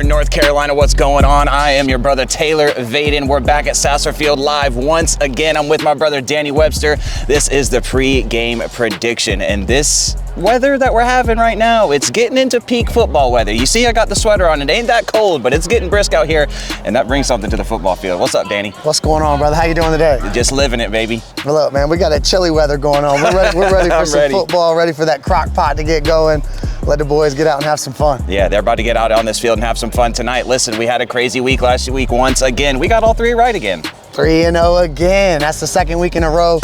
Eastern North Carolina. What's going on? I am your brother Taylor Vaden. We're back at Sasserfield Live once again. I'm with my brother Danny Webster. This is the pre-game prediction, and this weather that we're having right now, it's getting into peak football weather. You see I got the sweater on. It ain't that cold, but it's getting brisk out here, and that brings something to the football field. What's up, Danny? What's going on, brother? How you doing today? Just living it, baby. Well, look, man, we got that chilly weather going on. We're ready for some football, ready for that crock pot to get going. Let the boys get out and have some fun. Yeah, they're about to get out on this field and have some fun tonight. Listen, we had a crazy week last week once again. We got all three right again. 3-0 again. That's the second week in a row.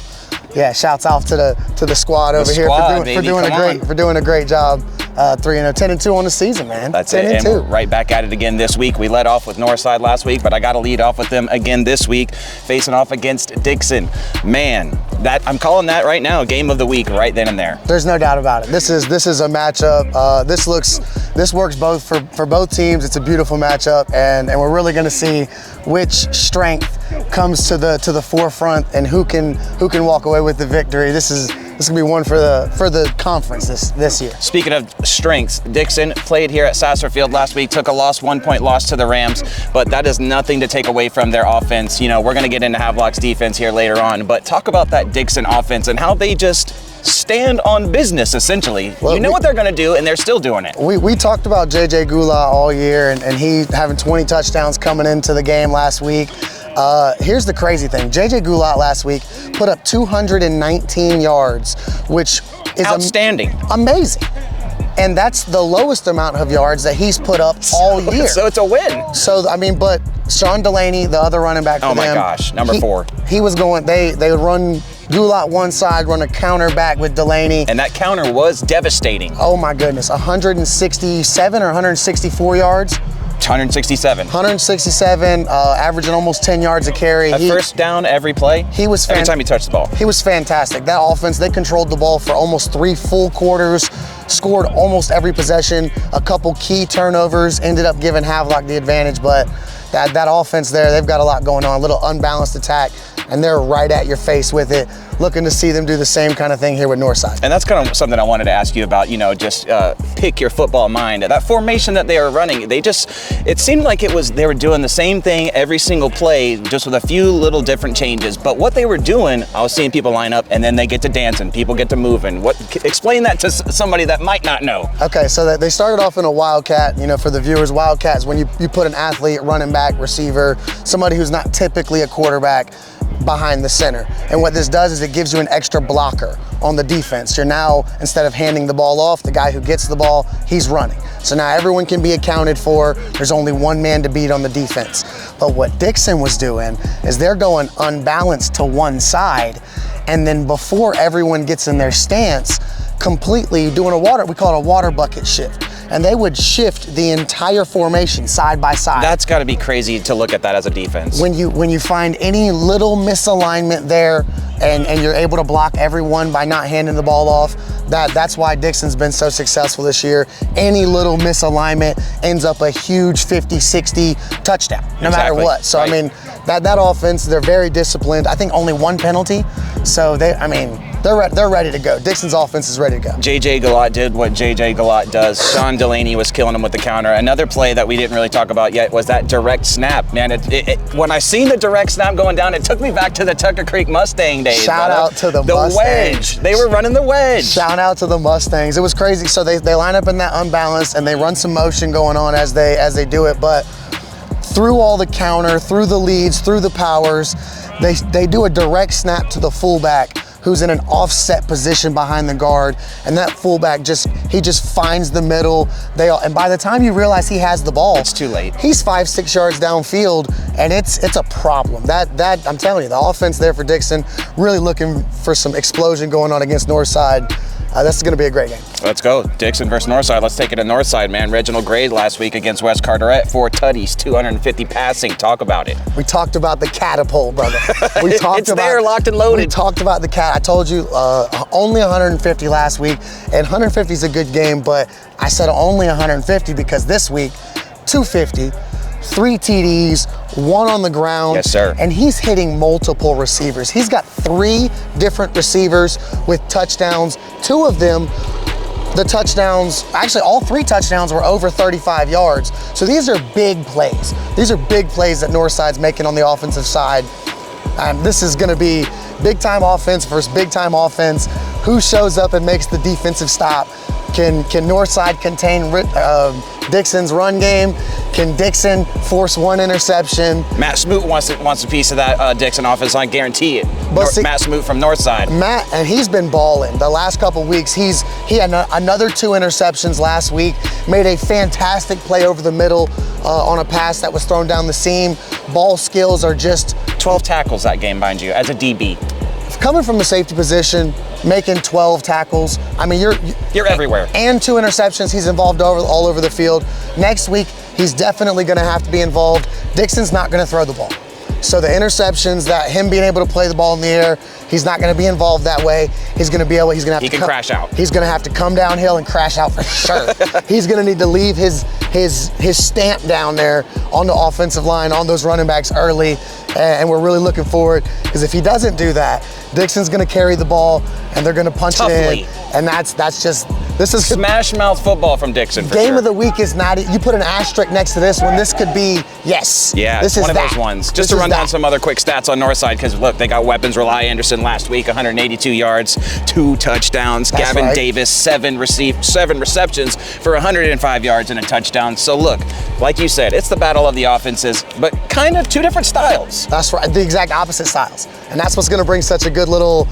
Yeah, shouts out to the squad over here for doing a great job. 3-0, 10-2 on the season, man. That's it. And we're right back at it again this week. We led off with Northside last week, but I got to lead off with them again this week, facing off against Dixon. Man, I'm calling that right now game of the week right then and there. There's no doubt about it. This is a matchup. This works both for both teams. It's a beautiful matchup, and we're really going to see which strength comes to the forefront and who can walk away with the victory. This is gonna be one for the conference this year. Speaking of strengths, Dixon played here at Sasserfield last week, took a 1-point loss to the Rams, but that is nothing to take away from their offense. You know, we're gonna get into Havelock's defense here later on, but talk about that Dixon offense and how they just stand on business, essentially. Well, you know what they're gonna do, and they're still doing it. We talked about J.J. Goulat all year, and he having 20 touchdowns coming into the game last week. Here's the crazy thing. J.J. Goulat last week put up 219 yards, which is outstanding. Amazing. And that's the lowest amount of yards that he's put up all year. So it's a win. So, I mean, but Sean Delaney, the other running back for them. Oh my gosh, number 4. He was going, they would run Goulat one side, run a counter back with Delaney. And that counter was devastating. Oh my goodness, 167 or 164 yards. 167. 167, averaging almost 10 yards a carry. First down every play. Every time he touched the ball. He was fantastic. That offense, they controlled the ball for almost 3 full quarters, scored almost every possession. A couple key turnovers ended up giving Havelock the advantage, but that offense there, they've got a lot going on, a little unbalanced attack, and they're right at your face with it. Looking to see them do the same kind of thing here with Northside. And that's kind of something I wanted to ask you about, you know, just pick your football mind. That formation that they are running, it seemed like they were doing the same thing every single play, just with a few little different changes. But what they were doing, I was seeing people line up and then they get to dancing, people get to moving. Explain that to somebody that might not know. Okay, so they started off in a wildcat. You know, for the viewers, wildcat is when you put an athlete, running back, receiver, somebody who's not typically a quarterback, behind the center. And what this does is it gives you an extra blocker on the defense. You're now, instead of handing the ball off, the guy who gets the ball, he's running. So now everyone can be accounted for. There's only one man to beat on the defense. But what Dixon was doing is they're going unbalanced to one side, and then before everyone gets in their stance, completely doing we call it a water bucket shift. And they would shift the entire formation side by side. That's got to be crazy to look at that as a defense. When you find any little misalignment there and you're able to block everyone by not handing the ball off, that's why Dixon's been so successful this year. Any little misalignment ends up a huge 50-60 touchdown, no matter what. So, right. I mean, that offense, they're very disciplined. I think only 1 penalty. So, they're ready to go. Dixon's offense is ready to go. J.J. Goulat did what J.J. Goulat does. Sean Delaney was killing him with the counter. Another play that we didn't really talk about yet was that direct snap. Man, when I seen the direct snap going down, it took me back to the Tucker Creek Mustang days. Shout out to the Mustangs. Wedge. They were running the wedge. Shout out to the Mustangs. It was crazy. So they line up in that unbalanced and they run some motion going on as they do it. But through all the counter, through the leads, through the powers, they do a direct snap to the fullback, who's in an offset position behind the guard, and that fullback just finds the middle. And by the time you realize he has the ball, it's too late. He's 5-6 yards downfield, and it's a problem. That I'm telling you, the offense there for Dixon, really looking for some explosion going on against Northside. That's going to be a great game. Let's go. Dixon versus Northside. Let's take it to Northside, man. Reginald Grade last week against West Carteret, 4 tutties, 250 passing. Talk about it. We talked about the catapult, brother. It's there, locked and loaded. We talked about the cat. I told you only 150 last week, and 150 is a good game, but I said only 150 because this week, 250, 3 TDs, 1 on the ground. Yes, sir. And he's hitting multiple receivers. He's got 3 different receivers with touchdowns, 2 of them the touchdowns, actually all 3 touchdowns were over 35 yards. So these are big plays. These are big plays that Northside's making on the offensive side. This is gonna be big time offense versus big time offense. Who shows up and makes the defensive stop? Can Northside contain Dixon's run game? Can Dixon force 1 interception? Matt Smoot wants a piece of that Dixon offense line, guarantee it. Matt Smoot from Northside. Matt, and he's been balling the last couple weeks. He had another 2 interceptions last week, made a fantastic play over the middle on a pass that was thrown down the seam. Ball skills are just... 12 tackles that game, mind you, as a DB. Coming from the safety position, making 12 tackles. I mean, you're everywhere. And 2 interceptions. He's involved all over the field. Next week, he's definitely going to have to be involved. Dixon's not going to throw the ball. So the interceptions, that him being able to play the ball in the air, he's not going to be involved that way. He's going to be able. He's going to have to crash out. He's going to have to come downhill and crash out for sure. He's going to need to leave his stamp down there on the offensive line, on those running backs early, and we're really looking forward, because if he doesn't do that, Dixon's going to carry the ball and they're going to punch it in, and this is smash mouth football from Dixon. For game sure. of the week is not. You put an asterisk next to this one. This could be yes. Yeah, this it's is one of those ones. Just to run down some other quick stats on Northside, because look, they got weapons. Rely Anderson last week, 182 yards, 2 touchdowns. That's Gavin right. Davis, 7 receptions for 105 yards and a touchdown. So look, like you said, it's the battle of the offenses, but kind of 2 different styles. That's right, the exact opposite styles, and that's what's going to bring such a good little,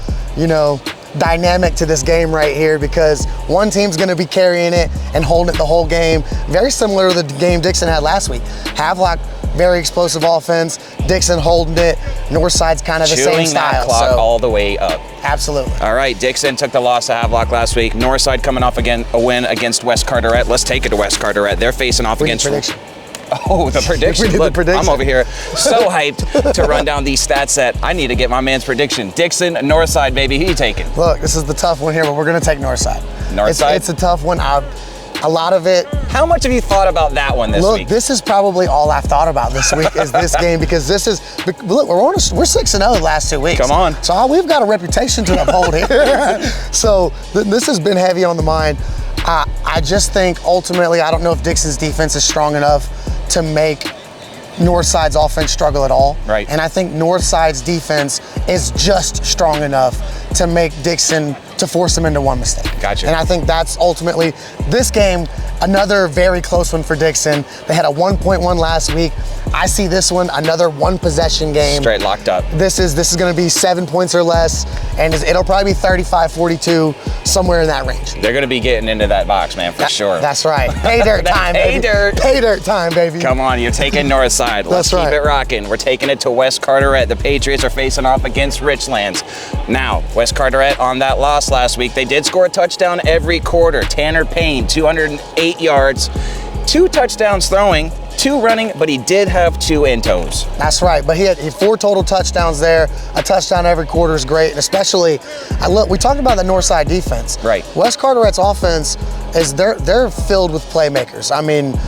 dynamic to this game right here, because one team's going to be carrying it and holding it the whole game. Very similar to the game Dixon had last week. Havelock, very explosive offense. Dixon holding it. Northside's kind of the same style. That clock all the way up. Absolutely. All right, Dixon took the loss to Havelock last week. Northside coming off again a win against West Carteret. Let's take it to West Carteret. They're facing off against... Prediction. Oh, the prediction. We did Look, the prediction. I'm over here so hyped to run down these stats that I need to get my man's prediction. Dixon, Northside, baby. Who you taking? Look, this is the tough one here, but we're going to take Northside. Northside? It's a tough one. A lot of it. How much have you thought about that one this week? Look, this is probably all I've thought about this week is this game, because we're 6-0 the last 2 weeks. Come on. So we've got a reputation to uphold here. So this has been heavy on the mind. I just think ultimately, I don't know if Dixon's defense is strong enough to make Northside's offense struggle at all. Right. And I think Northside's defense is just strong enough to make Dixon, to force him into one mistake. Gotcha. And I think that's ultimately this game, another very close one for Dixon. They had a 1-point-1 last week. I see this one, another 1 possession game. Straight locked up. This is going to be 7 points or less, and it'll probably be 35-42, somewhere in that range. They're going to be getting into that box, man, for sure. That's right. Pay dirt time, baby. Pay dirt time, baby. Come on, you're taking Northside. Let's keep it rocking. We're taking it to West Carteret. The Patriots are facing off against Richlands. Now, West Carteret on that loss last week, they did score a touchdown every quarter. Tanner Payne, 208 yards, 2 touchdowns throwing, 2 running, but he did have 2 endzone. That's right, but he had 4 total touchdowns there. A touchdown every quarter is great, and especially, we talked about the Northside defense. Right. West Carteret's offense is they're filled with playmakers. I mean,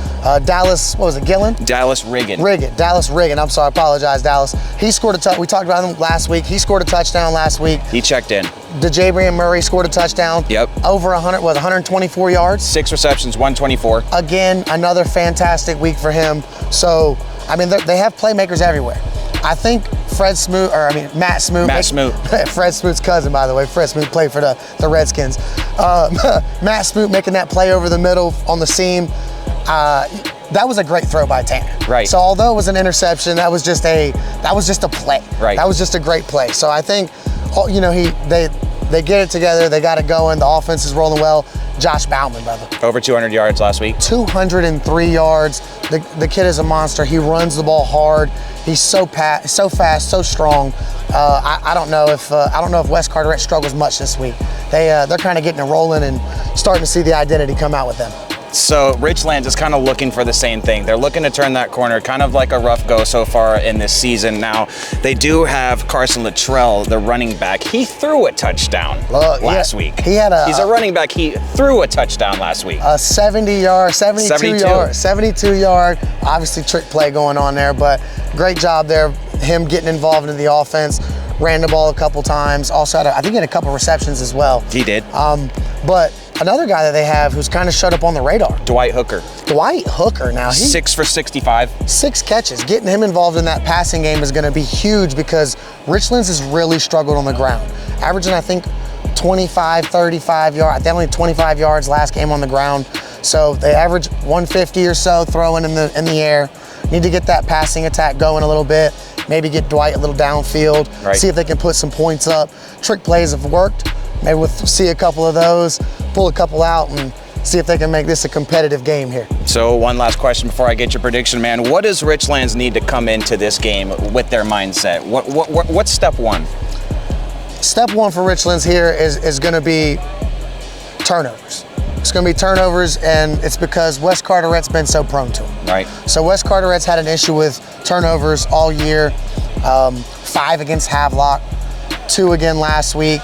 Dallas, what was it, Gillen? Dallas Riggin. Dallas Riggin. I'm sorry, I apologize, Dallas. He scored we talked about him last week. He scored a touchdown last week. He checked in. DeJabrian Murray scored a touchdown. Yep. Over 124 yards. 6 receptions, 124. Again, another fantastic week for him. So, I mean, they have playmakers everywhere. I think Matt Smoot. Fred Smoot's cousin, by the way. Fred Smoot played for the Redskins. Matt Smoot making that play over the middle on the seam. That was a great throw by Tanner. Right. So although it was an interception, that was just a play. Right. That was just a great play. So I think, they get it together. They got it going. The offense is rolling well. Josh Bauman, brother. Over 200 yards last week. 203 yards. The kid is a monster. He runs the ball hard. He's so fast, so strong. I don't know if West Carteret struggles much this week. They're kind of getting it rolling and starting to see the identity come out with them. So Richlands is kind of looking for the same thing. They're looking to turn that corner, kind of like a rough go so far in this season. Now, they do have Carson Luttrell, the running back. He threw a touchdown last week. He's a running back. He threw a touchdown last week. A 72 yard, obviously trick play going on there, but great job there, him getting involved in the offense. ran the ball a couple times. Also had, I think he had a couple receptions as well. He did. But another guy that they have who's kind of showed up on the radar. Dwight Hooker. Dwight Hooker now. 6 for 65. 6 catches. Getting him involved in that passing game is going to be huge because Richlands has really struggled on the ground. Averaging, I think, 25, 35 yards. They only had 25 yards last game on the ground. So they average 150 or so throwing in the air. Need to get that passing attack going a little bit. Maybe get Dwight a little downfield. Right. See if they can put some points up. Trick plays have worked. Maybe we'll see a couple of those, pull a couple out, and see if they can make this a competitive game here. So one last question before I get your prediction, man. What does Richlands need to come into this game with their mindset? What's step one? Step one for Richlands here is going to be turnovers. It's going to be turnovers, and it's because West Carteret's been so prone to them. Right. So West Carteret's had an issue with turnovers all year. 5 against Havelock, 2 again last week.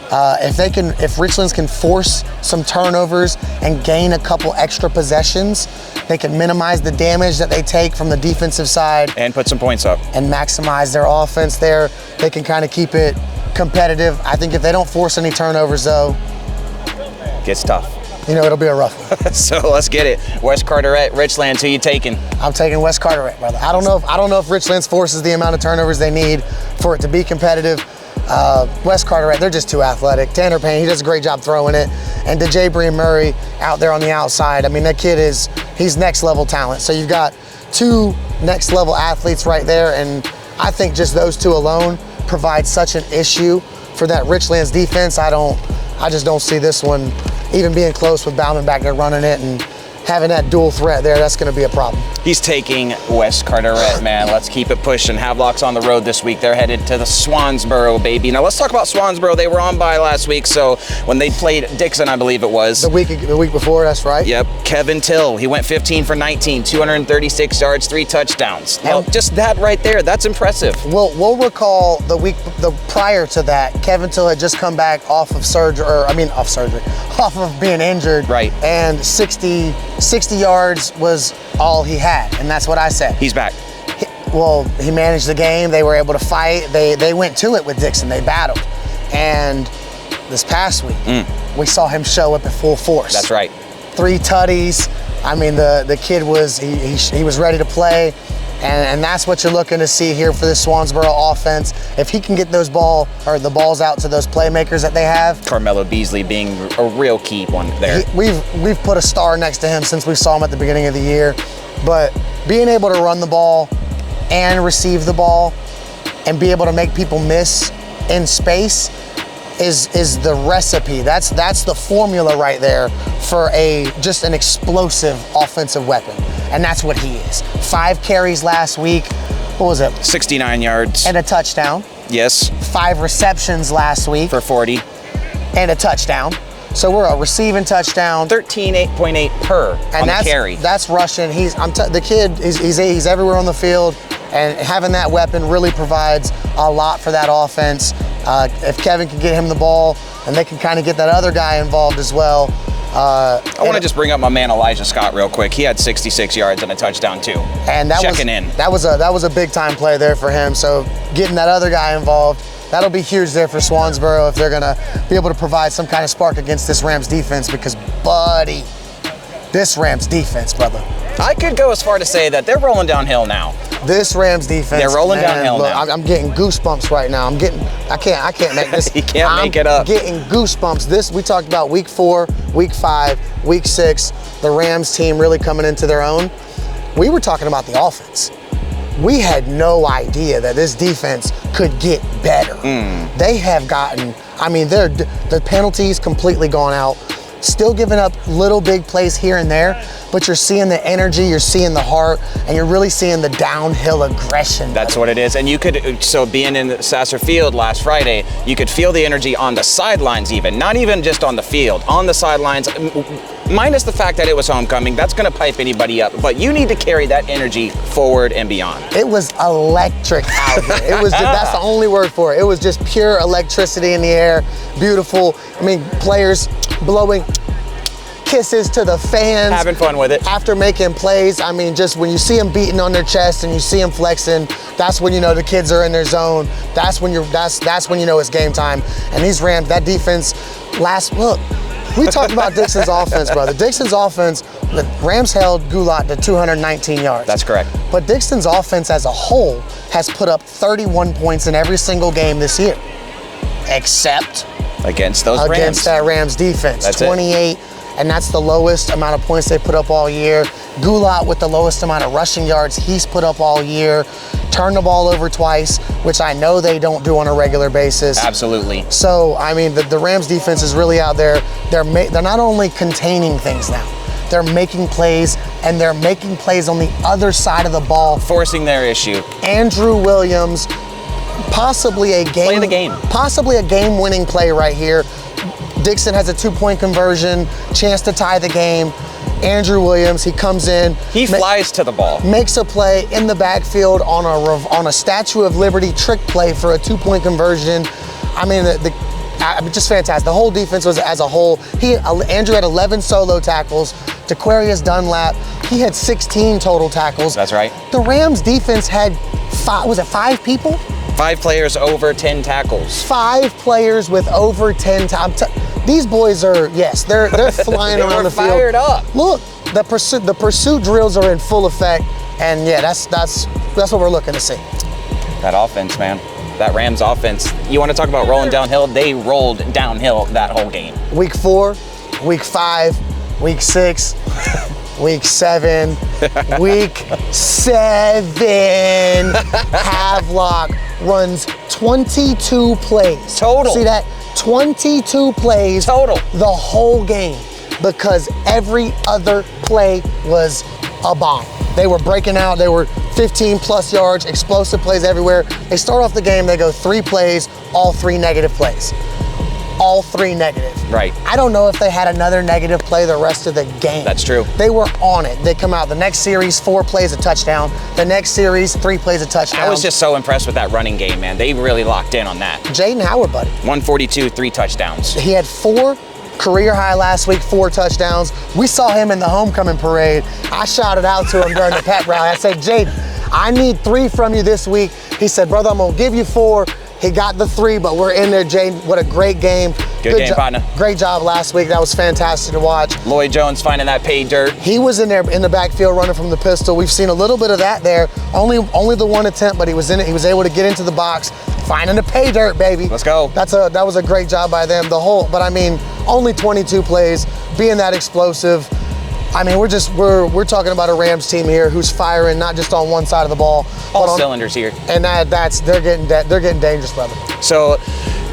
If Richlands can force some turnovers and gain a couple extra possessions, they can minimize the damage that they take from the defensive side And put some points up. and maximize their offense there. They can kind of keep it competitive. I think if they don't force any turnovers though, Gets tough. it'll be a rough one. So let's get it. West Carteret, Richlands, who you taking? I'm taking West Carteret, brother. I don't know if Richlands forces the amount of turnovers they need for it to be competitive. West Carteret, they're just too athletic. Tanner Payne, he does a great job throwing it. And DeJabrian Murray out there on the outside. I mean, that kid he's next level talent. So you've got 2 next level athletes right there. And I think just those 2 alone provide such an issue for that Richlands defense. I just don't see this one even being close with Bauman back there running it and having that dual threat there. That's going to be a problem. He's taking West Carteret, man. Let's keep it pushing. Havelock's on the road this week. They're headed to the Swansboro, baby. Now let's talk about Swansboro. They were on bye last week, so when they played Dixon, I believe it was. The week before, that's right. Yep. Kevin Till, he went 15 for 19, 236 yards, 3 touchdowns. Now, just that right there, that's impressive. We'll recall the prior to that, Kevin Till had just come back off of being injured. Right. And 60 yards was all he had, and that's what I said. He's back. He managed the game. They were able to fight. They went to it with Dixon. They battled. And this past week, we saw him show up at full force. That's right. 3 tutties. I mean, the kid was he was ready to play. And that's what you're looking to see here for this Swansboro offense. If he can get the balls out to those playmakers that they have. Carmelo Beasley being a real key one there. We've put a star next to him since we saw him at the beginning of the year. But being able to run the ball and receive the ball and be able to make people miss in space is the recipe. That's the formula right there for just an explosive offensive weapon. And that's what he is. 5 carries last week. What was it? 69 yards. And a touchdown. Yes. 5 receptions last week. For 40. And a touchdown. So we're a receiving touchdown. 13.8 per on the carry. That's rushing. The kid, he's everywhere on the field. And having that weapon really provides a lot for that offense. If Kevin can get him the ball, and they can kind of get that other guy involved as well. I want to just bring up my man Elijah Scott real quick. He had 66 yards and a touchdown too. And that was a big time play there for him. So getting that other guy involved, that'll be huge there for Swansboro if they're gonna be able to provide some kind of spark against this Rams defense. Because, buddy, this Rams defense, brother. I could go as far to say that they're rolling downhill now. This Rams defense. They're rolling downhill now. I'm getting goosebumps right now. I can't make this. You can't make it up. I'm getting goosebumps. We talked about week 4, week 5, week 6, the Rams team really coming into their own. We were talking about the offense. We had no idea that this defense could get better. They have gotten, the penalties completely gone out. Still giving up little big plays here and there, but you're seeing the energy, you're seeing the heart, and you're really seeing the downhill aggression. That's what it is. And being in Sasser Field last Friday, you could feel the energy on the sidelines even, not even just on the field, on the sidelines, minus the fact that it was homecoming. That's going to pipe anybody up, but you need to carry that energy forward and beyond. It was electric out here. That's the only word for it. It was just pure electricity in the air, beautiful. Players blowing kisses to the fans. Having fun with it. After making plays, I mean, just when you see them beating on their chest and you see them flexing, that's when you know the kids are in their zone. That's when that's when you know it's game time. And these Rams, that defense, look, we talked about Dixon's offense, brother. Dixon's offense, the Rams held Goulart to 219 yards. That's correct. But Dixon's offense as a whole has put up 31 points in every single game this year, except against those Rams. Against that Rams defense. That's 28, and that's the lowest amount of points they put up all year. Goulart with the lowest amount of rushing yards he's put up all year. Turned the ball over twice, which I know they don't do on a regular basis. Absolutely. So, I mean, the Rams defense is really out there. They're not only containing things now, they're making plays, and they're making plays on the other side of the ball. Forcing their issue. Andrew Williams, possibly a game-winning play right here. Dixon has a 2-point conversion, chance to tie the game. Andrew Williams, he comes in. He flies to the ball. Makes a play in the backfield on a Statue of Liberty trick play for a 2-point conversion. I mean, just fantastic. The whole defense was as a whole. Andrew had 11 solo tackles. DeQuarius Dunlap, he had 16 total tackles. That's right. The Rams defense had 5 people? 5 players over 10 tackles. 5 players with over 10 these boys are, yes, they're flying around the field. Fired up. Look, the pursuit drills are in full effect, and yeah, that's what we're looking to see. That offense, man. That Rams offense. You want to talk about rolling downhill? They rolled downhill that whole game. Week 4, week 5, week 6, week 7, week 7. Havelock runs 22 plays. Total. See that? 22 plays total the whole game, because every other play was a bomb. They were breaking out. They were 15 plus yards, explosive plays everywhere. They start off the game, they go 3 plays, all 3 negative plays. All 3 negative. Right. I don't know if they had another negative play the rest of the game. That's true. They were on it. They come out the next series, 4 plays a touchdown. The next series, 3 plays a touchdown. I was just so impressed with that running game, man. They really locked in on that. Jaden Howard, buddy. 142, 3 touchdowns. He had 4 career high last week, 4 touchdowns. We saw him in the homecoming parade. I shouted out to him during the pep rally. I said, Jaden, I need 3 from you this week. He said, brother, I'm gonna give you 4. He got the 3, but we're in there, Jaden. What a great game. Good game, partner. Great job last week. That was fantastic to watch. Lloyd Jones finding that pay dirt. He was in there in the backfield running from the pistol. We've seen a little bit of that there. Only the 1 attempt, but he was in it. He was able to get into the box, finding the pay dirt, baby. Let's go. That was a great job by them. But I mean, only 22 plays, being that explosive. I mean, we're talking about a Rams team here who's firing not just on one side of the ball, all cylinders here. And they're getting dangerous, brother. So,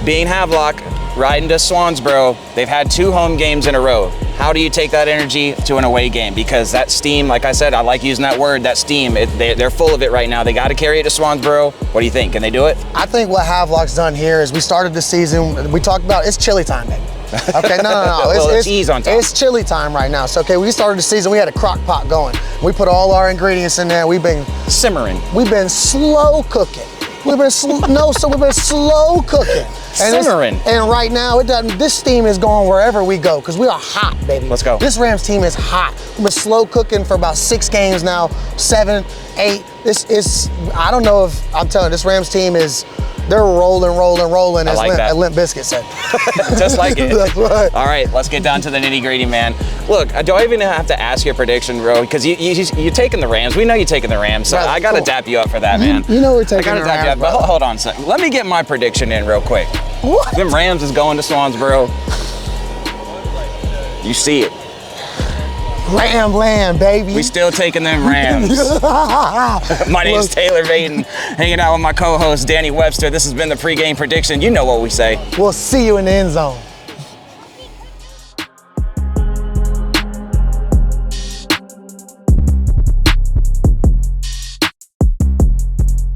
being Havelock, riding to Swansboro, they've had 2 home games in a row. How do you take that energy to an away game? Because that steam, like I said, I like using that word, that steam, they're full of it right now. They got to carry it to Swansboro. What do you think? Can they do it? I think what Havelock's done here is we started the season, we talked about it's chili time, baby. Okay, no. Well, it's cheese on top. It's chili time right now. So, okay, we started the season, we had a crock pot going. We put all our ingredients in there. We've been simmering. We've been slow cooking. We've been slow cooking. Simmering. And right now, this steam is going wherever we go, because we are hot, baby. Let's go. This Rams team is hot. We've been slow cooking for about 6 games now, 7, 8. I don't know if, I'm telling you, this Rams team they're rolling, as Limp Bizkit said. Just like it. That's right. All right, let's get down to the nitty-gritty, man. Look, do I even have to ask your prediction, bro? Because you're taking the Rams. We know you're taking the Rams, so I got to dap you up for that, man. You know we're taking the Rams. I got to dap you up. But hold on a second. Let me get my prediction in real quick. What? Them Rams is going to Swansboro. You see it. Ram, baby. We still taking them Rams. My name's Taylor Vaden, hanging out with my co-host Danny Webster. This has been the pregame prediction. You know what we say. We'll see you in the end zone.